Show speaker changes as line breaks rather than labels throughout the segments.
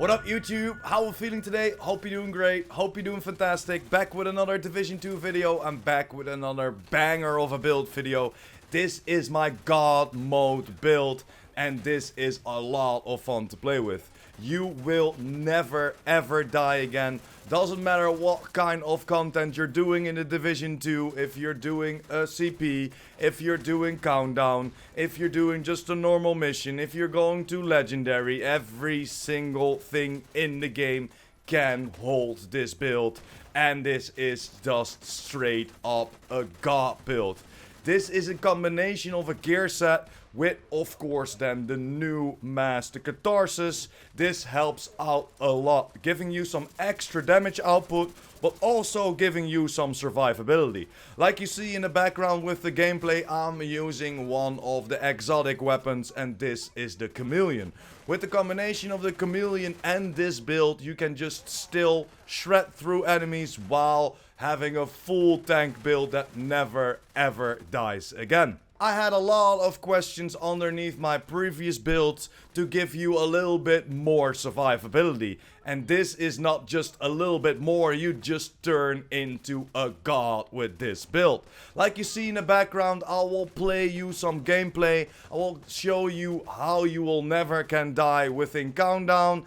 What up YouTube? How are we feeling today? Hope you're doing great. Hope you're doing fantastic. Back with another Division 2 video. I'm back with another banger of a build video. This is my God mode build and this is a lot of fun to play with. You will never ever die again. Doesn't matter what kind of content you're doing in the Division 2. If you're doing a CP, if you're doing countdown, if you're doing just a normal mission, if you're going to legendary, every single thing in the game can hold this build. And this is just straight up a God build. This is a combination of a gear set with, of course, then the new mask, the Catharsis. This helps out a lot, giving you some extra damage output, but also giving you some survivability. Like you see in the background with the gameplay, I'm using one of the exotic weapons, and this is the Chameleon. With the combination of the Chameleon and this build, you can just still shred through enemies while having a full tank build that never ever dies again. I had a lot of questions underneath my previous builds to give you a little bit more survivability. And this is not just a little bit more, you just turn into a god with this build. Like you see in the background, I will play you some gameplay. I will show you how you will never can die within countdown,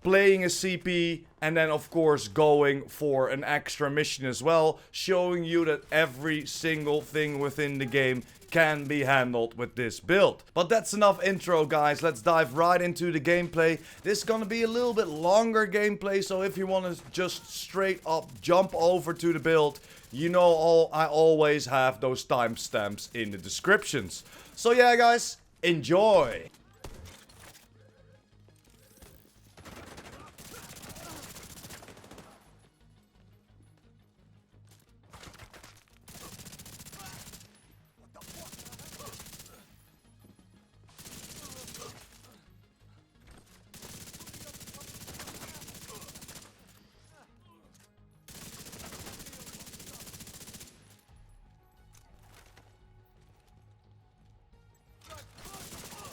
playing a CP, and then of course going for an extra mission as well, showing you that every single thing within the game can be handled with this build. But that's enough intro, guys. Let's dive right into the gameplay. This is gonna be a little bit longer gameplay, so if you want to just straight up jump over to the build, you know I always have those timestamps in the descriptions. So yeah, guys, enjoy!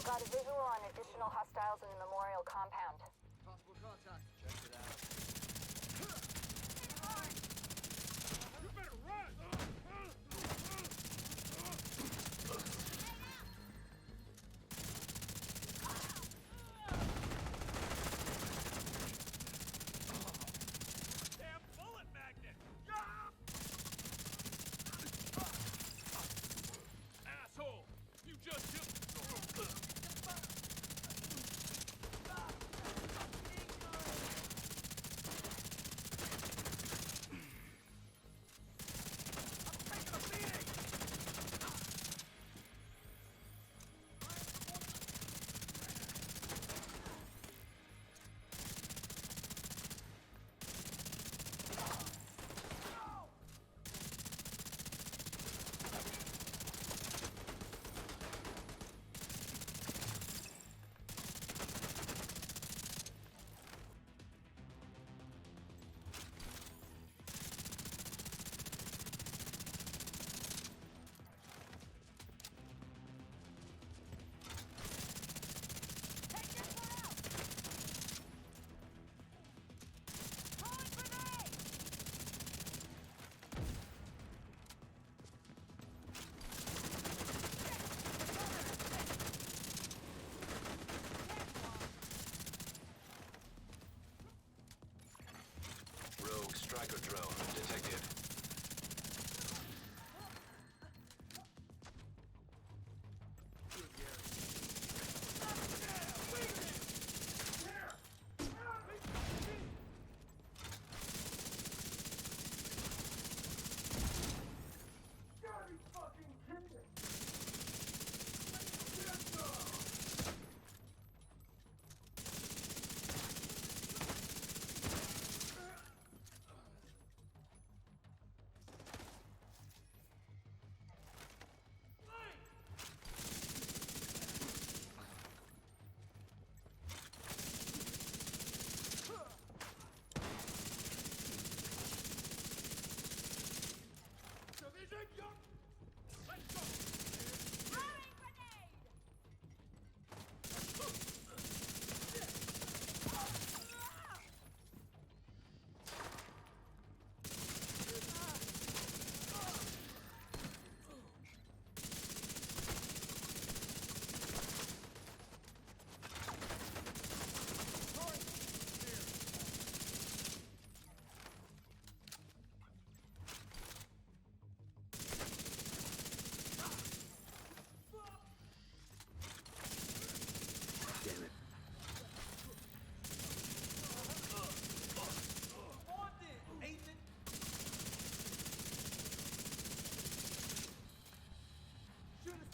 Got a visual on additional hostiles in the memorial compound.
Possible contact. Check it out. You better run! Damn bullet magnet! Asshole! You just killed.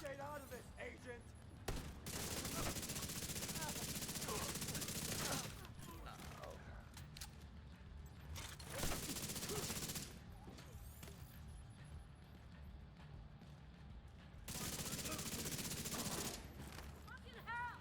Stay out of this, agent.
Fucking hell!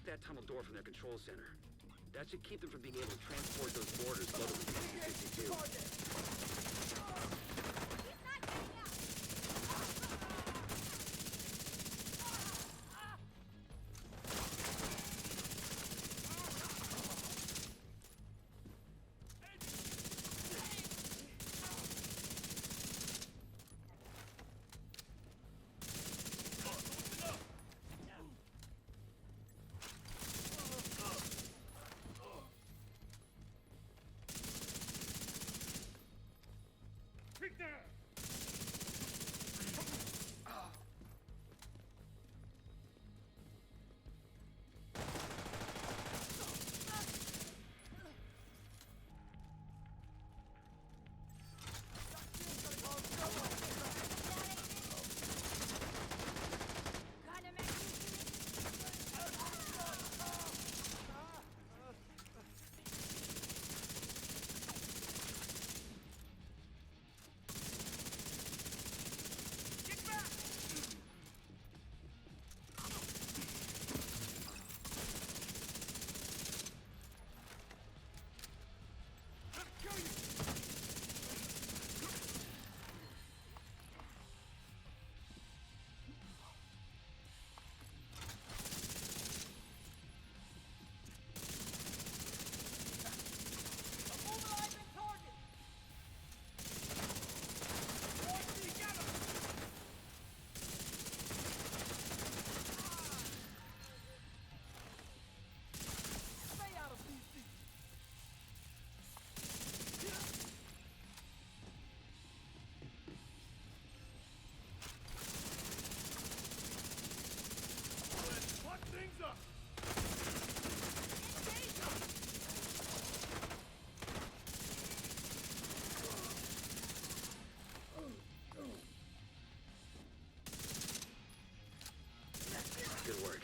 That tunnel door from their control center. That should keep them from being able to transport those mortars loaded with TU-52.
He's not getting out!
Take that!
Gotta make
Get back! Let me kill you! Immobilizing target! Together! Stay out of these seats! Let's fuck things up!
Good work.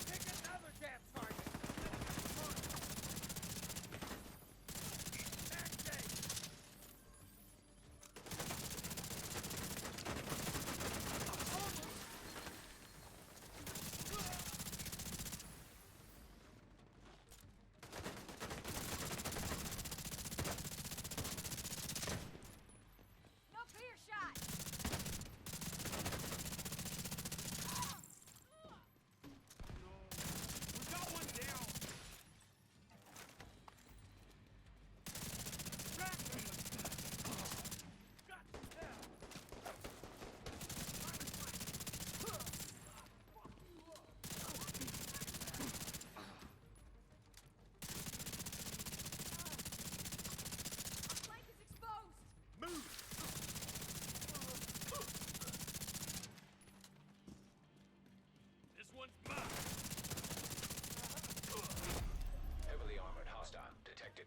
Pick another damn target!
no clear shot!
We got one down! Track them! Got you down!
Our flank is exposed!
Move! This one's mine!
Heavily armored hostile detected.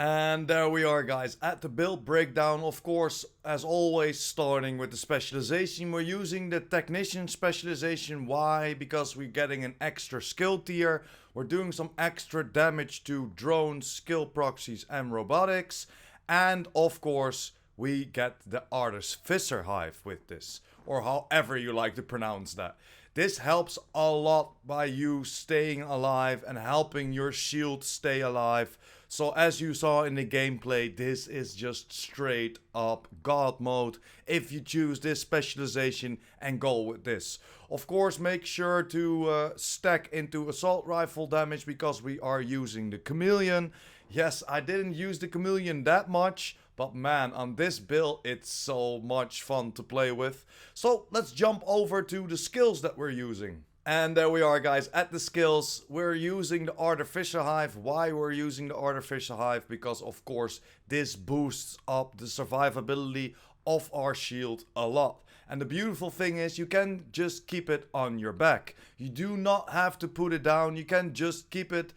And there we are, guys, at the build breakdown. Of course, as always, starting with the specialization, we're using the technician specialization. Why? Because we're getting an extra skill tier. We're doing some extra damage to drones, skill proxies and robotics. And of course, we get the Artificer Hive with this, or however you like to pronounce that. This helps a lot by you staying alive and helping your shield stay alive. So as you saw in the gameplay, this is just straight up God mode if you choose this specialization and go with this. Of course, make sure to stack into assault rifle damage because we are using the chameleon. Yes, I didn't use the chameleon that much, but man, on this build, it's so much fun to play with. So let's jump over to the skills that we're using. And there we are, guys, at the skills. We're using the Artificer Hive. Why we're using the Artificer Hive? Because, of course, this boosts up the survivability of our shield a lot. And the beautiful thing is you can just keep it on your back. You do not have to put it down. You can just keep it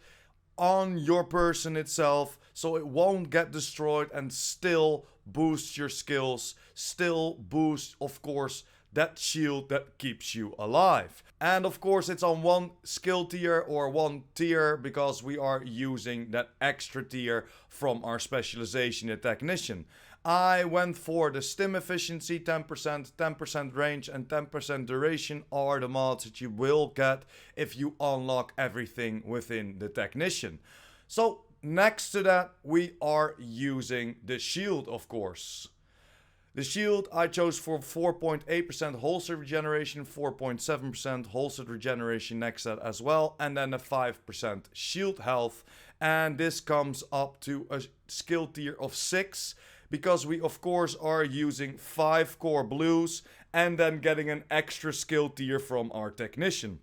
on your person itself, so it won't get destroyed and still boost your skills. Still boost, of course, that shield that keeps you alive. And of course it's on one skill tier or one tier because we are using that extra tier from our specialization, the technician. I went for the stim efficiency, 10%, 10% range and 10% duration are the mods that you will get if you unlock everything within the technician. So next to that we are using the shield, of course. The shield I chose for 4.8% holster regeneration, 4.7% holster regeneration next to that as well, and then a 5% shield health. And this comes up to a skill tier of 6 because we of course are using 5 core blues and then getting an extra skill tier from our technician.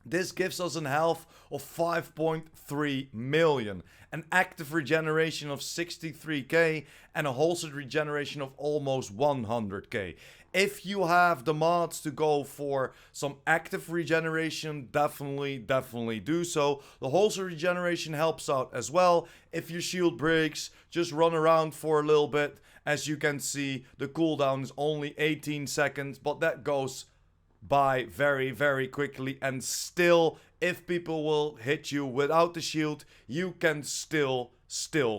This gives us a health of 5.3 million, an active regeneration of 63k and a holstered regeneration of almost 100k. If you have the mods to go for some active regeneration, definitely do so. The holstered regeneration helps out as well. If your shield breaks, just run around for a little bit. As you can see, the cooldown is only 18 seconds, but that goes by very quickly, and still if people will hit you without the shield, you can still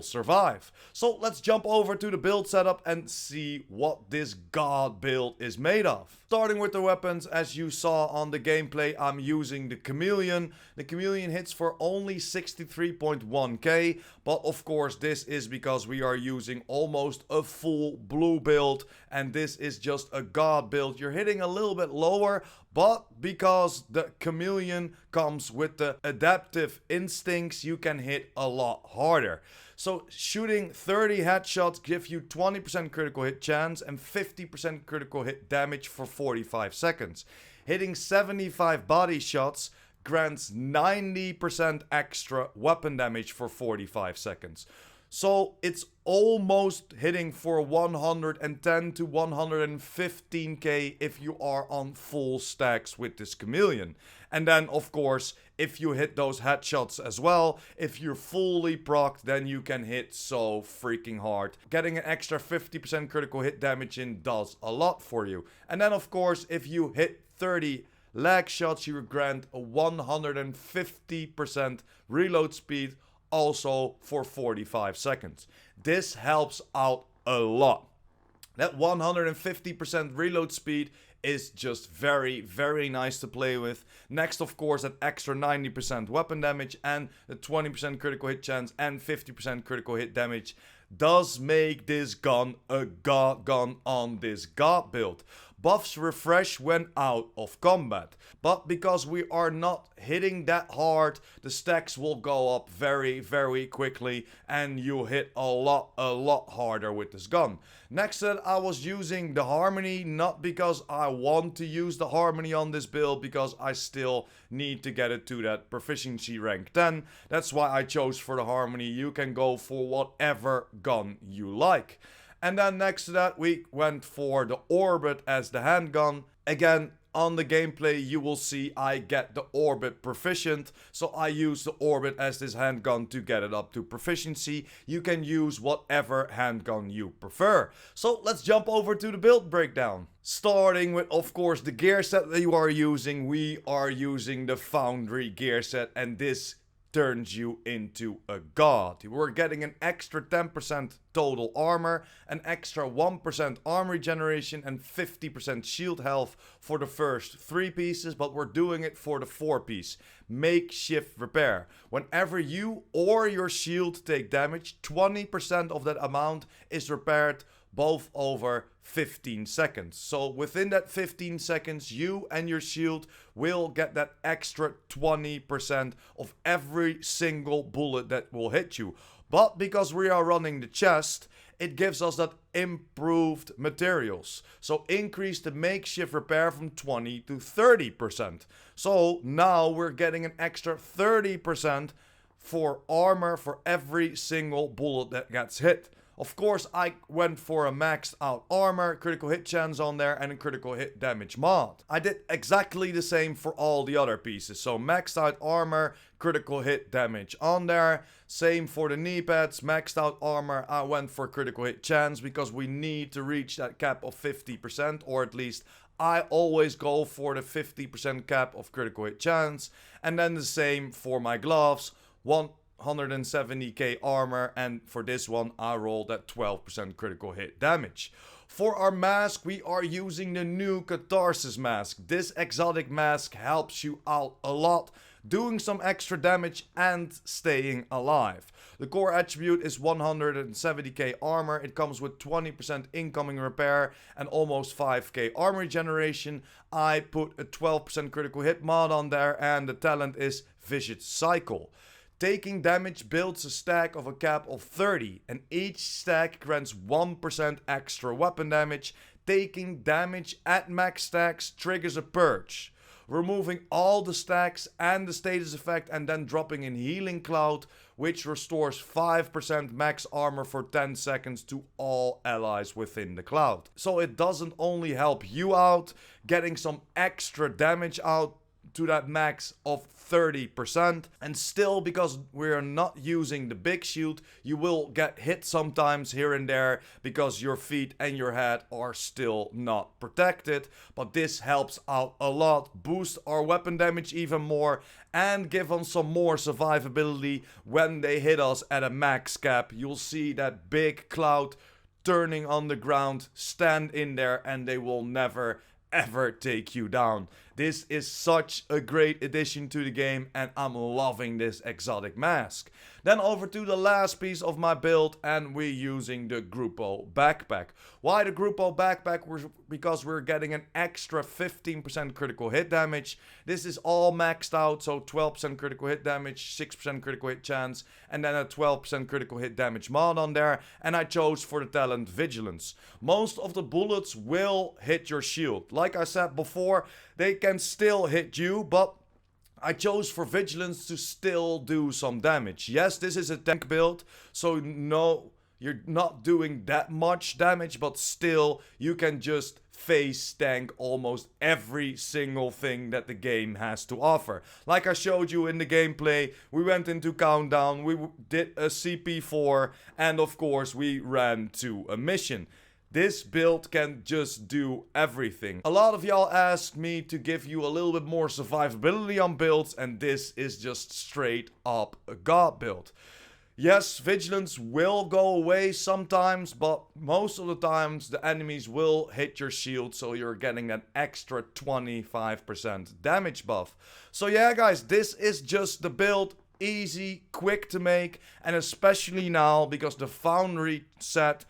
survive. So let's jump over to the build setup and see what this god build is made of. Starting with the weapons, as you saw on the gameplay, I'm using the chameleon. The chameleon hits for only 63.1k, but of course this is because we are using almost a full blue build, and this is just a god build. You're hitting a little bit lower, but because the chameleon comes with the adaptive instincts, you can hit a lot harder. So shooting 30 headshots gives you 20% critical hit chance and 50% critical hit damage for 45 seconds. Hitting 75 body shots grants 90% extra weapon damage for 45 seconds. So it's almost hitting for 110 to 115k if you are on full stacks with this chameleon. And then of course, if you hit those headshots as well, if you're fully procced, then you can hit so freaking hard. Getting an extra 50% critical hit damage in does a lot for you. And then of course, if you hit 30 lag shots, you grant a 150% reload speed, also for 45 seconds. This helps out a lot. That 150% reload speed is just very nice to play with. Next, of course, that extra 90% weapon damage and the 20% critical hit chance and 50% critical hit damage does make this gun a god gun on this god build. Buffs refresh when out of combat, but because we are not hitting that hard, the stacks will go up very quickly and you hit a lot harder with this gun. Next to that, I was using the harmony, not because I want to use the harmony on this build, because I still need to get it to that proficiency rank 10. That's why I chose for the harmony. You can go for whatever gun you like. And then next to that, we went for the Orbit as the handgun. Again, on the gameplay you will see I get the orbit proficient, so I use the orbit as this handgun to get it up to proficiency. You can use whatever handgun you prefer. So let's jump over to the build breakdown. Starting with, of course, the gear set that you are using. We are using the Foundry gear set, and this turns you into a god. We're getting an extra 10% total armor, an extra 1% armor regeneration, and 50% shield health for the first 3 pieces, but we're doing it for the 4 piece. Makeshift repair. Whenever you or your shield take damage, 20% of that amount is repaired both over 15 seconds. So within that 15 seconds, you and your shield will get that extra 20% of every single bullet that will hit you. But because we are running the chest, it gives us that improved materials. So increase the makeshift repair from 20 to 30%. So now we're getting an extra 30% for armor for every single bullet that gets hit. Of course, I went for a maxed out armor, critical hit chance on there, and a critical hit damage mod. I did exactly the same for all the other pieces. So maxed out armor, critical hit damage on there. Same for the knee pads, maxed out armor. I went for critical hit chance because we need to reach that cap of 50%, or at least I always go for the 50% cap of critical hit chance. And then the same for my gloves. 170k armor, and for this one I rolled at 12% critical hit damage. For our mask, we are using the new Catharsis mask. This exotic mask helps you out a lot, doing some extra damage and staying alive. The core attribute is 170k armor. It comes with 20% incoming repair and almost 5k armor regeneration. I put a 12% critical hit mod on there, and the talent is Vicious Cycle. Taking damage builds a stack of a cap of 30, and each stack grants 1% extra weapon damage. Taking damage at max stacks triggers a purge. Removing all the stacks and the status effect, and then dropping in Healing Cloud, which restores 5% max armor for 10 seconds to all allies within the cloud. So it doesn't only help you out, getting some extra damage out to that max of 30%, and still, because we're not using the big shield, you will get hit sometimes here and there because your feet and your head are still not protected. But this helps out a lot, boost our weapon damage even more, and give them some more survivability when they hit us at a max cap. You'll see that big cloud turning on the ground, stand in there, and they will never ever take you down. This is such a great addition to the game, and I'm loving this exotic mask. Then over to the last piece of my build, and we're using the GOOO backpack. Why the GOOO backpack? Because we're getting an extra 15% critical hit damage. This is all maxed out, so 12% critical hit damage, 6% critical hit chance, and then a 12% critical hit damage mod on there. And I chose for the talent Vigilance. Most of the bullets will hit your shield. Like I said before, they can still hit you, but I chose for Vigilance to still do some damage. Yes, this is a tank build, so no, you're not doing that much damage, but still, you can just face tank almost every single thing that the game has to offer. Like I showed you in the gameplay, we went into countdown, we did a CP4, and of course we ran to a mission. This build can just do everything. A lot of y'all asked me to give you a little bit more survivability on builds, and this is just straight up a god build. Yes, Vigilance will go away sometimes, but most of the times the enemies will hit your shield, so you're getting an extra 25% damage buff. So yeah guys, this is just the build. Easy, quick to make, and especially now because the Foundry set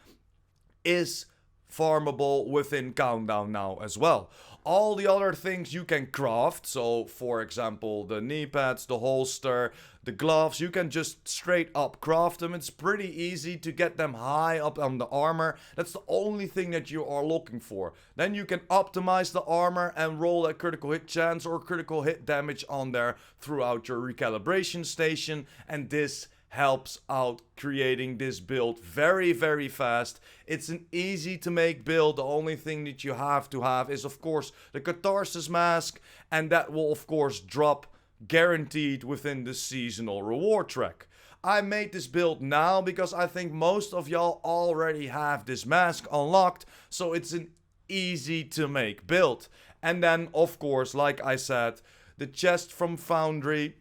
is farmable within countdown now as well. All the other things you can craft, so for example the knee pads, the holster, the gloves, you can just straight up craft them. It's pretty easy to get them high up on the armor. That's the only thing that you are looking for. Then you can optimize the armor and roll a critical hit chance or critical hit damage on there throughout your recalibration station, and this helps out creating this build very, very fast. It's an easy to make build. The only thing that you have to have is, of course, the Catharsis mask, and that will, of course, drop guaranteed within the seasonal reward track. I made this build now because I think most of y'all already have this mask unlocked, so it's an easy to make build. And then, of course, like I said, the chest from Foundry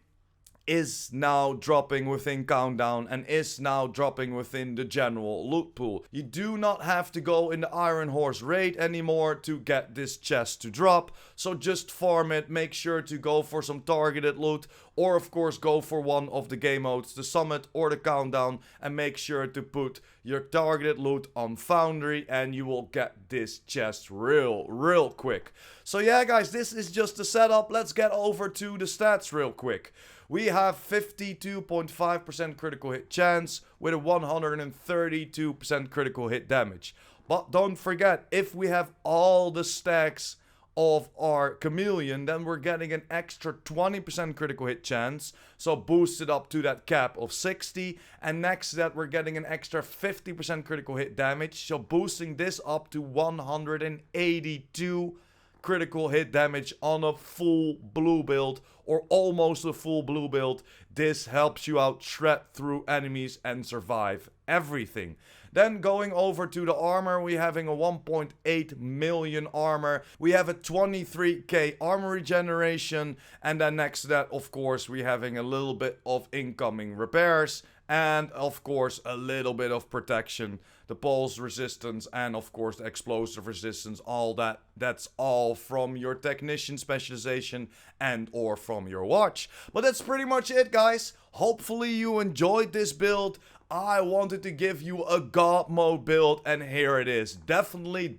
is now dropping within Countdown and is now dropping within the general loot pool. You do not have to go in the Iron Horse raid anymore to get this chest to drop, so just farm it. Make sure to go for some targeted loot, or of course go for one of the game modes, the Summit or the Countdown, and make sure to put your targeted loot on Foundry and you will get this chest real quick. So yeah guys, this is just the setup. Let's get over to the stats real quick. We have 52.5% critical hit chance with a 132% critical hit damage. But don't forget, if we have all the stacks of our chameleon, then we're getting an extra 20% critical hit chance, so boost it up to that cap of 60, and next to that we're getting an extra 50% critical hit damage, so boosting this up to 182 critical hit damage on a full blue build, or almost a full blue build. This helps you out shred through enemies and survive everything. Then going over to the armor, we having a 1.8 million armor. We have a 23k armor regeneration, and then next to that, of course, we having a little bit of incoming repairs, and of course a little bit of protection, the pulse resistance, and of course the explosive resistance. All that's all from your technician specialization and or from your watch. But that's pretty much it guys. Hopefully you enjoyed this build. I wanted to give you a God mode build, and here it is. Definitely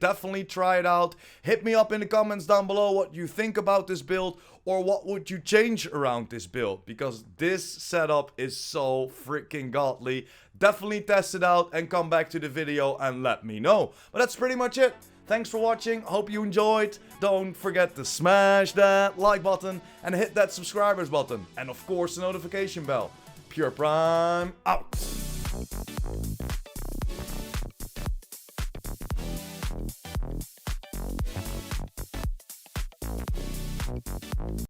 try it out. Hit me up in the comments down below what you think about this build, or what would you change around this build, because this setup is so freaking godly. Definitely test it out and come back to the video and let me know. But that's pretty much it. Thanks for watching. Hope you enjoyed. Don't forget to smash that like button and hit that subscribers button, and of course the notification bell. PurePrime out.